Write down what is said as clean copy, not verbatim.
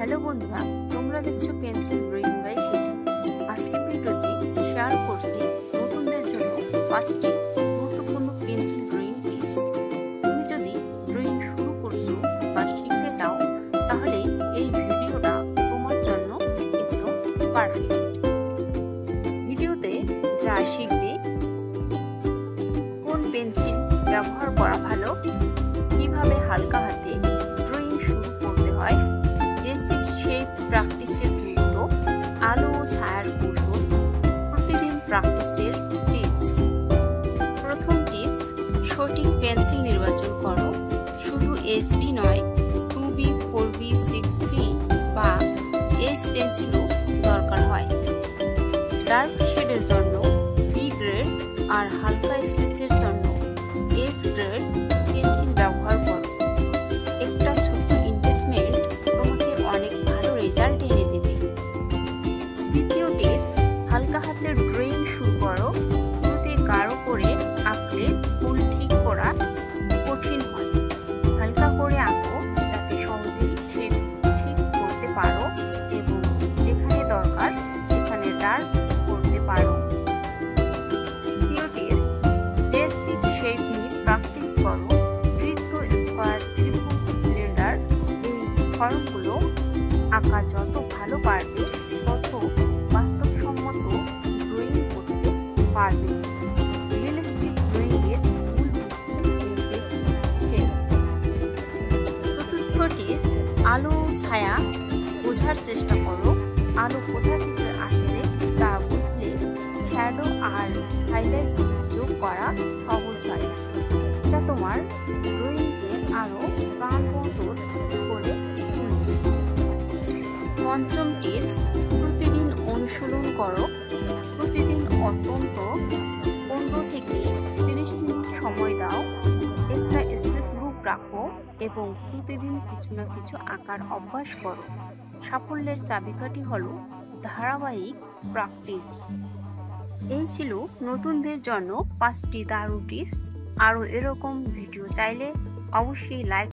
Hello বন্ধুরা, তোমরা দেখছো পেন্সিল ড্রয়িং বাই ফিজার। আজকের ভিডিওতে শেয়ার করছি নতুনদের জন্য 5টি গুরুত্বপূর্ণ পেন্সিল ড্রয়িং টিপস। তুমি যদি ড্রয়িং শুরু করছো বা শিখতে চাও, তাহলে এই ভিডিওটা তোমার জন্য একদম পারফেক্ট। ভিডিওতে যা শিখবে, কোন পেন্সিল ব্যবহার করা ভালো, কিভাবে হালকা হাতে ড্রয়িং শুরু করতে হয়, বেসিক শেপ প্র্যাকটিসের গুরুত্ব, আলো ও ছায়ার কৌশল, প্রতিদিন প্র্যাকটিসের টিপস। প্রথম টিপস, সঠিক পেন্সিল নির্বাচন করো। শুধু SB নয়, 2B, 4B, 6B বা S পেন্সিলও দরকার হয়। ডার্ক শেডের জন্য B গ্রেড আর হালকা স্কেচের জন্য S গ্রেড পেন্সিল ব্যবহার করো। একটা ছোট্ট ইনভেস্টমেন্ট তোমাকে অনেক ভালো রেজাল্ট এনে দেবে। দ্বিতীয় টিপস, হালকা হাতের ড্রয়িং শুরু করো। শুরুতে গাঢ় করে আঁকলে ফুল ঠিক করা কঠিন হয়। হালকা করে আঁকো যাতে সহজেই শেপ ঠিক করতে পারো এবং যেখানে দরকার সেখানে ডার্ক করতে পারো। তৃতীয় টিপস, বেসিক শেপ নিয়ে প্র্যাকটিস করো। বৃত্ত, স্কোয়ার, ত্রিভুজ, সিলিন্ডার এই ফর্মগুলো আঁকা যত ভালো পারবে তত বাস্তবসম্মত ড্রয়িং করতে পারবে। রিয়েলিস্টিক ড্রয়িং এর মূল শেপ। চতুর্থ টিপস, আলো ছায়া বোঝার চেষ্টা করো। আলো কোথা থেকে আসছে তা বুঝলে শ্যাডো আর হাইলাইট যোগ করা সহজ হয়। এটা তোমার ড্রয়িংকে আরো প্রাণবন্তর করে তুলবে। পঞ্চম টিপস, প্রতিদিন অনুশীলন করো। প্রতিদিন অন্তত 15 থেকে 30 মিনিট সময় দাও। একটা স্কেচবুক রাখো এবং প্রতিদিন কিছু না কিছু আঁকার অভ্যাস করো। সাফল্যের চাবিকাঠি হলো ধারাবাহিক প্র্যাকটিস। এই ছিল নতুনদের জন্য 5টি দারুণ টিপস। আরও এরকম ভিডিও চাইলে অবশ্যই লাইক